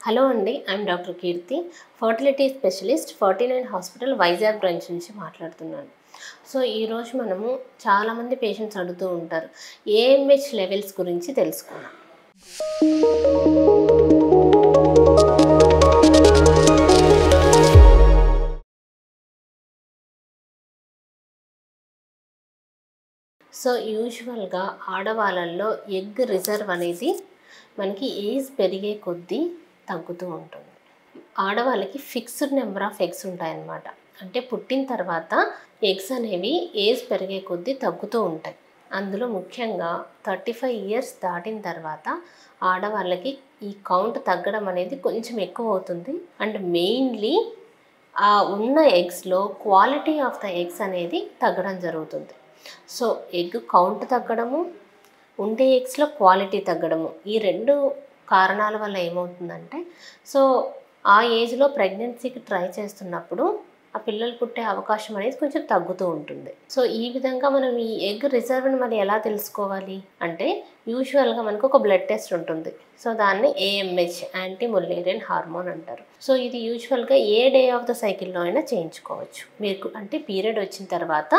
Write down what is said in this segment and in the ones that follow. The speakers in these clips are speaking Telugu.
హలో అండి, I'm doctor Keerthi, fertility specialist 49 hospital Vizag branch నుంచి మాట్లాడుతున్నాను. సో ఈరోజు మనము చాలామంది పేషెంట్స్ అడుగుతూ ఉంటారు, ఏఎంహెచ్ లెవెల్స్ గురించి తెలుసుకున్నాం. సో యూజువల్గా ఆడవాళ్ళల్లో ఎగ్ రిజర్వ్ అనేది మనకి ఏజ్ పెరిగే కొద్దీ తగ్గుతూ ఉంటుంది. ఆడవాళ్ళకి ఫిక్స్డ్ నెంబర్ ఆఫ్ ఎగ్స్ ఉంటాయన్నమాట. అంటే పుట్టిన తర్వాత ఎగ్స్ అనేవి ఏజ్ పెరిగే కొద్దీ తగ్గుతూ ఉంటాయి. అందులో ముఖ్యంగా 35 ఇయర్స్ దాటిన తర్వాత ఆడవాళ్ళకి ఈ కౌంట్ తగ్గడం అనేది కొంచెం ఎక్కువ అవుతుంది. అండ్ మెయిన్లీ ఆ ఉన్న ఎగ్స్లో క్వాలిటీ ఆఫ్ ద ఎగ్స్ అనేది తగ్గడం జరుగుతుంది. సో ఎగ్ కౌంట్ తగ్గడము, ఉండే ఎగ్స్లో క్వాలిటీ తగ్గడము, ఈ రెండు కారణాల వల్ల ఏమవుతుందంటే, సో ఆ ఏజ్లో ప్రెగ్నెన్సీకి ట్రై చేస్తున్నప్పుడు ఆ పిల్లలు పుట్టే అవకాశం అనేది కొంచెం తగ్గుతూ ఉంటుంది. సో ఈ విధంగా మనం ఈ ఎగ్ రిజర్వ్ని మరి ఎలా తెలుసుకోవాలి అంటే, యూజువల్గా మనకు ఒక బ్లడ్ టెస్ట్ ఉంటుంది. సో దాన్ని ఏఎంహెచ్, యాంటీ ముల్లేరియన్ హార్మోన్ అంటారు. సో ఇది యూజువల్గా ఏ డే ఆఫ్ ద సైకిల్లో అయినా చేయించుకోవచ్చు. మీకు అంటే పీరియడ్ వచ్చిన తర్వాత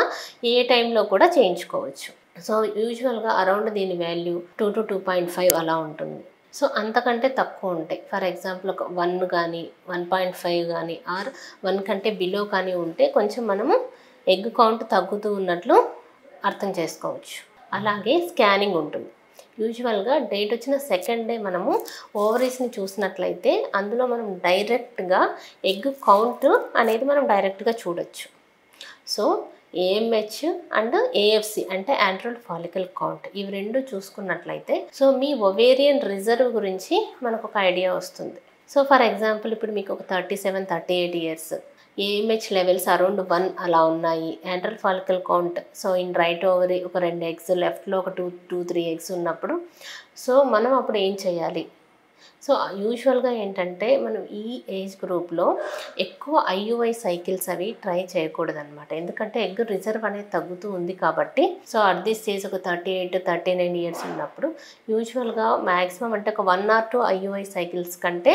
ఏ టైంలో కూడా చేయించుకోవచ్చు. సో యూజువల్గా అరౌండ్ దీని వాల్యూ 2 to 2.5 అలా ఉంటుంది. సో అంతకంటే తక్కువ ఉంటాయి. ఫర్ ఎగ్జాంపుల్ ఒక 1 కానీ 1.5 కానీ ఆర్ 1 కంటే బిలో కానీ ఉంటే కొంచెం మనము ఎగ్ కౌంట్ తగ్గుతూ ఉన్నట్లు అర్థం చేసుకోవచ్చు. అలాగే స్కానింగ్ ఉంటుంది. యూజువల్గా డేట్ వచ్చిన సెకండ్ డే మనము ఓవరీస్ని చూసినట్లయితే అందులో మనం డైరెక్ట్గా ఎగ్ కౌంట్ అనేది మనం డైరెక్ట్గా చూడొచ్చు. సో ఏఎంహెచ్ అండ్ ఏఎఫ్సి అంటే యాంట్రల్ ఫాలికల్ కౌంట్, ఇవి రెండు చూసుకున్నట్లయితే సో మీ ఒవేరియన్ రిజర్వ్ గురించి మనకు ఒక ఐడియా వస్తుంది. సో ఫర్ ఎగ్జాంపుల్ ఇప్పుడు మీకు ఒక 37-38 ఇయర్స్, ఏఎంహెచ్ లెవెల్స్ అరౌండ్ 1 అలా ఉన్నాయి. Antral follicle count so in right ovary ఒక 2 ఎగ్స్, లెఫ్ట్లో ఒక 2-3 ఎగ్స్ ఉన్నప్పుడు సో మనం అప్పుడు ఏం చేయాలి? సో యూజువల్గా ఏంటంటే మనం ఈ ఏజ్ గ్రూప్లో ఎక్కువ ఐయుఐ సైకిల్స్ అవి ట్రై చేయకూడదన్నమాట. ఎందుకంటే ఎగ్ రిజర్వ్ అనేది తగ్గుతూ ఉంది కాబట్టి. సో అట్ దిస్ స్టేజ్ ఒక 38-39 ఇయర్స్ ఉన్నప్పుడు యూజువల్గా మ్యాక్సిమం అంటే ఒక 1 or 2 ఐయుఐ సైకిల్స్ కంటే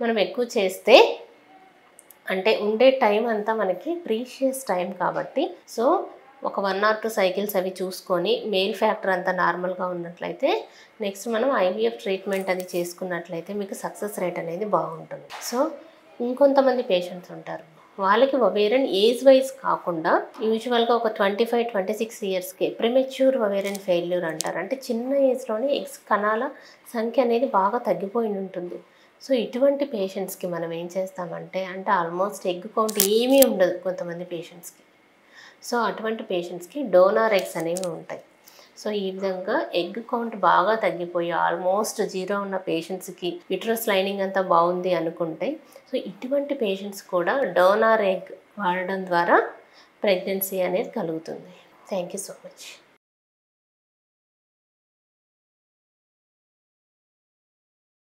మనం ఎక్కువ చేస్తే, అంటే ఉండే టైం అంతా మనకి ప్రీషియస్ టైం కాబట్టి సో ఒక 1 or 2 సైకిల్స్ అవి చూసుకొని మేల్ ఫ్యాక్టర్ అంతా నార్మల్గా ఉన్నట్లయితే నెక్స్ట్ మనం ఐవీఎఫ్ ట్రీట్మెంట్ అది చేసుకున్నట్లయితే మీకు సక్సెస్ రేట్ అనేది బాగుంటుంది. సో ఇంకొంతమంది పేషెంట్స్ ఉంటారు, వాళ్ళకి ఒవేరియన్ ఏజ్ వైజ్ కాకుండా యూజువల్గా ఒక 25-26 ఇయర్స్కి ప్రిమెచ్యూర్ ఒవేరియన్ ఫెయిల్యూర్ అంటారు. అంటే చిన్న ఏజ్లోనే ఎగ్స్ కణాల సంఖ్య అనేది బాగా తగ్గిపోయి ఉంటుంది. సో ఇటువంటి పేషెంట్స్కి మనం ఏం చేస్తామంటే, అంటే ఆల్మోస్ట్ ఎగ్ కౌంట్ ఏమీ ఉండదు కొంతమంది పేషెంట్స్కి. సో అటువంటి పేషెంట్స్కి డోనార్ ఎగ్స్ అనేవి ఉంటాయి. సో ఈ విధంగా ఎగ్ కౌంట్ బాగా తగ్గిపోయి ఆల్మోస్ట్ 0 ఉన్న పేషెంట్స్కి యూట్రస్ లైనింగ్ అంతా బాగుంది అనుకుంటే సో ఇటువంటి పేషెంట్స్ కూడా డోనార్ ఎగ్ వాడడం ద్వారా ప్రెగ్నెన్సీ అనేది కలుగుతుంది. Thank you so much.